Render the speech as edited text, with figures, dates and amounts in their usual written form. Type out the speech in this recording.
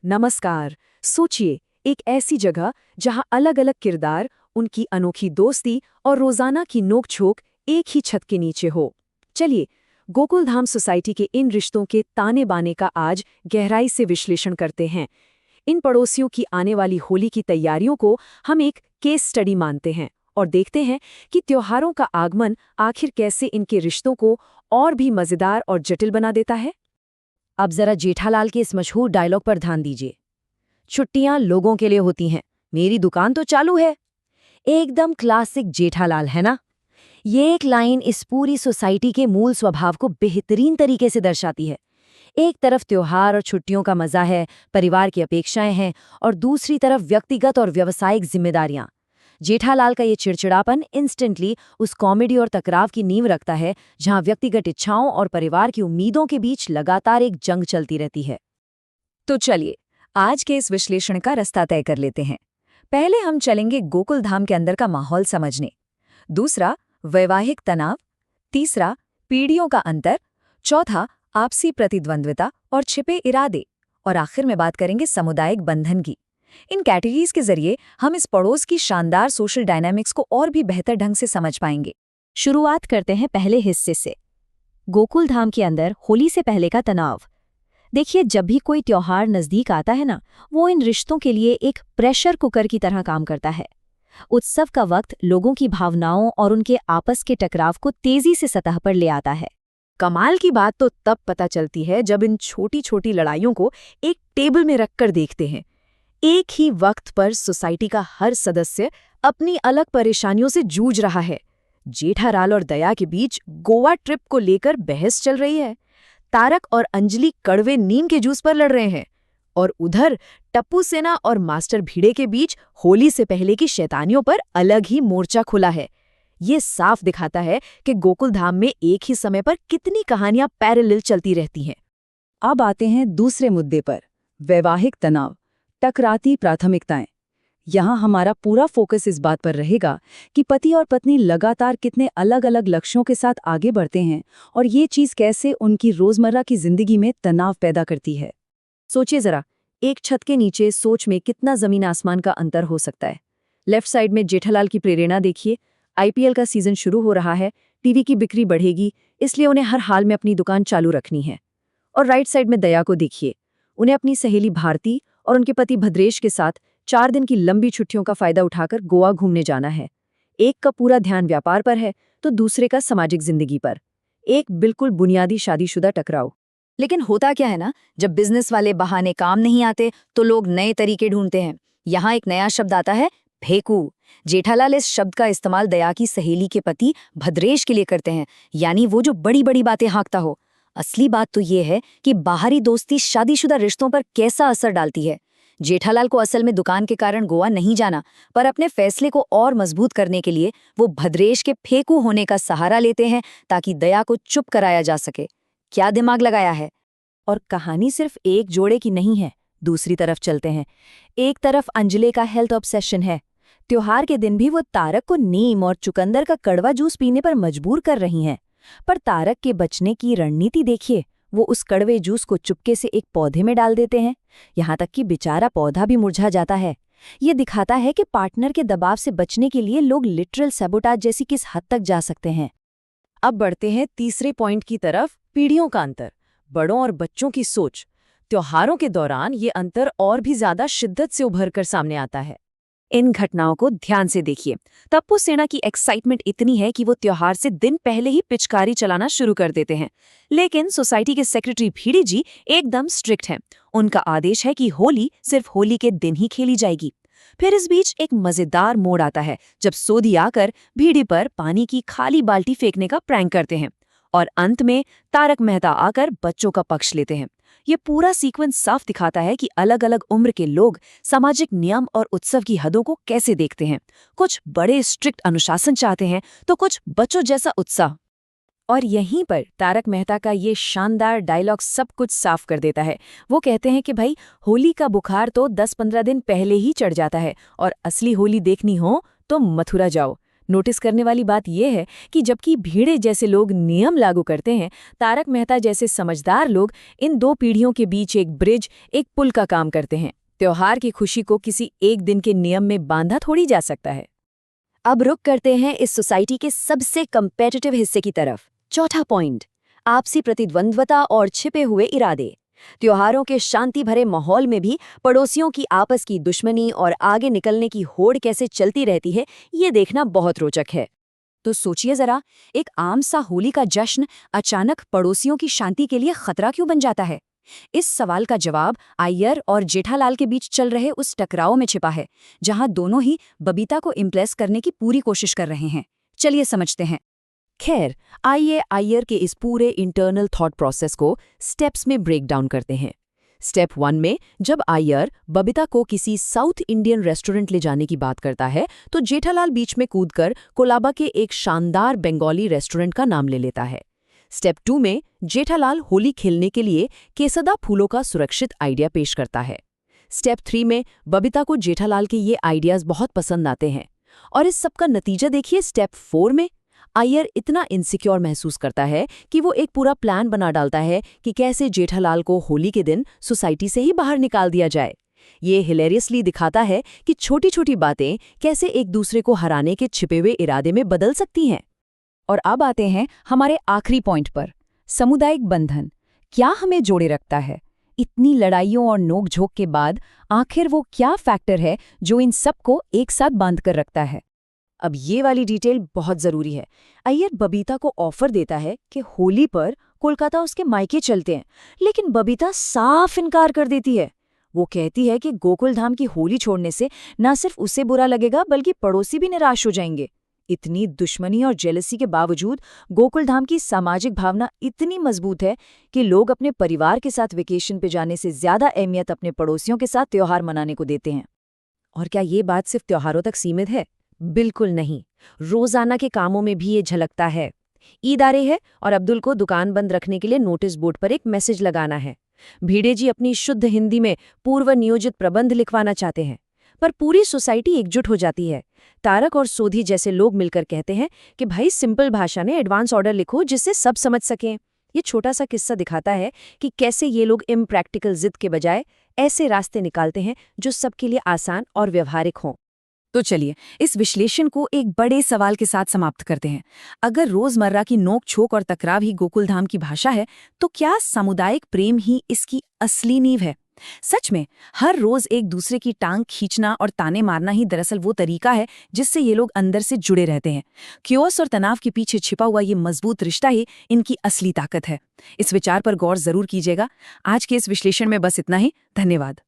नमस्कार। सोचिए, एक ऐसी जगह जहां अलग-अलग किरदार, उनकी अनोखी दोस्ती और रोजाना की नोक-झोंक एक ही छत के नीचे हो। चलिए, गोकुलधाम सोसाइटी के इन रिश्तों के ताने-बाने का आज गहराई से विश्लेषण करते हैं। इन पड़ोसियों की आने वाली होली की तैयारियों को हम एक केस स्टडी मानते हैं और देखते हैं कि त्योहारों का आगमन आखिर कैसे इनके रिश्तों को और भी मजेदार और जटिल बना देता है। अब जरा जेठालाल के इस मशहूर डायलॉग पर ध्यान दीजिए। छुट्टियां लोगों के लिए होती हैं, मेरी दुकान तो चालू है। एकदम क्लासिक जेठालाल है ना। ये एक लाइन इस पूरी सोसाइटी के मूल स्वभाव को बेहतरीन तरीके से दर्शाती है। एक तरफ त्योहार और छुट्टियों का मजा है, परिवार की अपेक्षाएं हैं, और दूसरी तरफ व्यक्तिगत और व्यावसायिक जिम्मेदारियां। जेठालाल का ये चिड़चिड़ापन इंस्टेंटली उस कॉमेडी और टकराव की नींव रखता है जहां व्यक्तिगत इच्छाओं और परिवार की उम्मीदों के बीच लगातार एक जंग चलती रहती है। तो चलिए, आज के इस विश्लेषण का रास्ता तय कर लेते हैं। पहले हम चलेंगे गोकुलधाम के अंदर का माहौल समझने, दूसरा वैवाहिक तनाव, तीसरा पीढ़ियों का अंतर, चौथा आपसी प्रतिद्वंद्विता और छिपे इरादे, और आखिर में बात करेंगे सामुदायिक बंधन की। इन कैटेगरीज के जरिए हम इस पड़ोस की शानदार सोशल डायनामिक्स को और भी बेहतर ढंग से समझ पाएंगे। शुरुआत करते हैं पहले हिस्से से, गोकुलधाम के अंदर होली से पहले का तनाव। देखिए, जब भी कोई त्योहार नजदीक आता है ना, वो इन रिश्तों के लिए एक प्रेशर कुकर की तरह काम करता है। उत्सव का वक्त लोगों की भावनाओं और उनके आपस के टकराव को तेजी से सतह पर ले आता है। कमाल की बात तो तब पता चलती है जब इन छोटी छोटी लड़ाइयों को एक टेबल में रखकर देखते हैं। एक ही वक्त पर सोसाइटी का हर सदस्य अपनी अलग परेशानियों से जूझ रहा है। जेठालाल और दया के बीच गोवा ट्रिप को लेकर बहस चल रही है। तारक और अंजलि कड़वे नीम के जूस पर लड़ रहे हैं, और उधर टप्पू सेना और मास्टर भीड़े के बीच होली से पहले की शैतानियों पर अलग ही मोर्चा खुला है। ये साफ दिखाता है कि गोकुलधाम में एक ही समय पर कितनी कहानियां पैरेलल चलती रहती हैं। अब आते हैं दूसरे मुद्दे पर, वैवाहिक तनाव, टकराती प्राथमिकताएं। यहाँ हमारा पूरा फोकस इस बात पर रहेगा कि पति और पत्नी लगातार कितने अलग अलग लक्ष्यों के साथ आगे बढ़ते हैं और ये चीज़ कैसे उनकी रोजमर्रा की जिंदगी में तनाव पैदा करती है। सोचिए जरा, एक छत के नीचे सोच में कितना जमीन आसमान का अंतर हो सकता है। लेफ्ट साइड में जेठालाल की प्रेरणा देखिए, आईपीएल का सीजन शुरू हो रहा है, टीवी की बिक्री बढ़ेगी, इसलिए उन्हें हर हाल में अपनी दुकान चालू रखनी है। और राइट साइड में दया को देखिए, उन्हें अपनी सहेली भारती और उनके पति भद्रेश के साथ 4 दिन की लंबी छुट्टियों का फायदा उठाकर गोवा घूमने जाना है। एक का पूरा ध्यान व्यापार पर है तो दूसरे का सामाजिक जिंदगी पर। एक बिल्कुल बुनियादी शादीशुदा टकराव। लेकिन होता क्या है ना, जब बिजनेस वाले बहाने काम नहीं आते तो लोग नए तरीके ढूंढते हैं। यहाँ एक नया शब्द आता है, फेकू। जेठालाल इस शब्द का इस्तेमाल दया की सहेली के पति भद्रेश के लिए करते हैं, यानी वो जो बड़ी बड़ी बातें हाँकता हो। असली बात तो ये है कि बाहरी दोस्ती शादीशुदा रिश्तों पर कैसा असर डालती है। जेठालाल को असल में दुकान के कारण गोवा नहीं जाना, पर अपने फैसले को और मजबूत करने के लिए वो भद्रेश के फेकू होने का सहारा लेते हैं ताकि दया को चुप कराया जा सके। क्या दिमाग लगाया है। और कहानी सिर्फ एक जोड़े की नहीं है। दूसरी तरफ चलते हैं। एक तरफ अंजलि का हेल्थ ऑब्सेशन है। त्योहार के दिन भी वो तारक को नीम और चुकंदर का कड़वा जूस पीने पर मजबूर कर रही हैं। पर तारक के बचने की रणनीति देखिए, वो उस कड़वे जूस को चुपके से एक पौधे में डाल देते हैं, यहाँ तक कि बेचारा पौधा भी मुरझा जाता है। ये दिखाता है कि पार्टनर के दबाव से बचने के लिए लोग लिटरल सैबोटाज जैसी किस हद तक जा सकते हैं। अब बढ़ते हैं तीसरे पॉइंट की तरफ, पीढ़ियों का अंतर, बड़ों और बच्चों की सोच। त्योहारों के दौरान ये अंतर और भी ज्यादा शिद्दत से उभर कर सामने आता है। इन घटनाओं को ध्यान से देखिए। टप्पू सेना की एक्साइटमेंट इतनी है कि वो त्योहार से दिन पहले ही पिचकारी चलाना शुरू कर देते हैं। लेकिन सोसाइटी के सेक्रेटरी भीड़ी जी एकदम स्ट्रिक्ट हैं। उनका आदेश है कि होली सिर्फ होली के दिन ही खेली जाएगी। फिर इस बीच एक मजेदार मोड़ आता है जब सोधी आकर भीड़ी पर पानी की खाली बाल्टी फेंकने का प्रैंक करते हैं, और अंत में तारक मेहता आकर बच्चों का पक्ष लेते हैं। ये पूरा सीक्वेंस साफ दिखाता है कि अलग अलग उम्र के लोग सामाजिक नियम और उत्सव की हदों को कैसे देखते हैं। कुछ बड़े स्ट्रिक्ट अनुशासन चाहते हैं तो कुछ बच्चों जैसा उत्साह। और यहीं पर तारक मेहता का ये शानदार डायलॉग सब कुछ साफ कर देता है। वो कहते हैं कि भाई, होली का बुखार तो 10-15 दिन पहले ही चढ़ जाता है, और असली होली देखनी हो तो मथुरा जाओ। नोटिस करने वाली बात यह है कि जबकि भीड़े जैसे लोग नियम लागू करते हैं, तारक मेहता जैसे समझदार लोग इन दो पीढ़ियों के बीच एक ब्रिज, एक पुल का काम करते हैं। त्योहार की खुशी को किसी एक दिन के नियम में बांधा थोड़ी जा सकता है। अब रुक करते हैं इस सोसाइटी के सबसे कम्पेटिटिव हिस्से की तरफ। चौथा पॉइंट, आपसी प्रतिद्वंद्वता और छिपे हुए इरादे। त्योहारों के शांति भरे माहौल में भी पड़ोसियों की आपस की दुश्मनी और आगे निकलने की होड़ कैसे चलती रहती है, ये देखना बहुत रोचक है। तो सोचिए जरा, एक आम सा होली का जश्न अचानक पड़ोसियों की शांति के लिए खतरा क्यों बन जाता है? इस सवाल का जवाब अय्यर और जेठालाल के बीच चल रहे उस टकराव में छिपा है, जहां दोनों ही बबीता को इम्प्रेस करने की पूरी कोशिश कर रहे हैं। चलिए समझते हैं। खैर, आइए अय्यर के इस पूरे इंटरनल थॉट प्रोसेस को स्टेप्स में ब्रेक डाउन करते हैं। स्टेप 1 में जब अय्यर बबीता को किसी साउथ इंडियन रेस्टोरेंट ले जाने की बात करता है, तो जेठालाल बीच में कूदकर कोलाबा के एक शानदार बंगाली रेस्टोरेंट का नाम ले लेता है। स्टेप 2 में जेठालाल होली खेलने के लिए केसदा फूलों का सुरक्षित आइडिया पेश करता है। स्टेप 3 में बबीता को जेठालाल के ये आइडियाज बहुत पसंद आते हैं। और इस सब का नतीजा देखिए स्टेप 4 में। अय्यर इतना इनसिक्योर महसूस करता है कि वो एक पूरा प्लान बना डालता है कि कैसे जेठालाल को होली के दिन सोसाइटी से ही बाहर निकाल दिया जाए। ये हिलेरियसली दिखाता है कि छोटी छोटी बातें कैसे एक दूसरे को हराने के छिपे हुए इरादे में बदल सकती हैं। और अब आते हैं हमारे आखिरी पॉइंट पर, सामुदायिक बंधन क्या हमें जोड़े रखता है? इतनी लड़ाइयों और नोकझोंक के बाद आखिर वो क्या फैक्टर है जो इन सबको एक साथ बांध कर रखता है? अब ये वाली डिटेल बहुत जरूरी है। अय्यर बबीता को ऑफर देता है कि होली पर कोलकाता उसके मायके चलते हैं, लेकिन बबीता साफ इनकार कर देती है। वो कहती है कि गोकुलधाम की होली छोड़ने से न सिर्फ उसे बुरा लगेगा बल्कि पड़ोसी भी निराश हो जाएंगे। इतनी दुश्मनी और जेलसी के बावजूद गोकुलधाम की सामाजिक भावना इतनी मजबूत है कि लोग अपने परिवार के साथ वेकेशन पे जाने से ज्यादा अहमियत अपने पड़ोसियों के साथ त्योहार मनाने को देते हैं। और क्या ये बात सिर्फ त्योहारों तक सीमित है? बिल्कुल नहीं, रोजाना के कामों में भी ये झलकता है। ईद आ रही है और अब्दुल को दुकान बंद रखने के लिए नोटिस बोर्ड पर एक मैसेज लगाना है। भीड़े जी अपनी शुद्ध हिंदी में पूर्व नियोजित प्रबंध लिखवाना चाहते हैं, पर पूरी सोसाइटी एकजुट हो जाती है। तारक और सोधी जैसे लोग मिलकर कहते हैं कि भाई सिंपल भाषा में एडवांस ऑर्डर लिखो जिससे सब समझ सकें। ये छोटा सा किस्सा दिखाता है कि कैसे ये लोग इम्प्रैक्टिकल जिद के बजाय ऐसे रास्ते निकालते हैं जो सबके लिए आसान और व्यवहारिक हों। तो चलिए इस विश्लेषण को एक बड़े सवाल के साथ समाप्त करते हैं। अगर रोजमर्रा की नोक-झोंक और टकराव ही गोकुलधाम की भाषा है, तो क्या सामुदायिक प्रेम ही इसकी असली नींव है? सच में हर रोज एक दूसरे की टांग खींचना और ताने मारना ही दरअसल वो तरीका है जिससे ये लोग अंदर से जुड़े रहते हैं। क्योस और तनाव के पीछे छिपा हुआ ये मजबूत रिश्ता ही इनकी असली ताकत है। इस विचार पर गौर जरूर कीजिएगा। आज के इस विश्लेषण में बस इतना ही। धन्यवाद।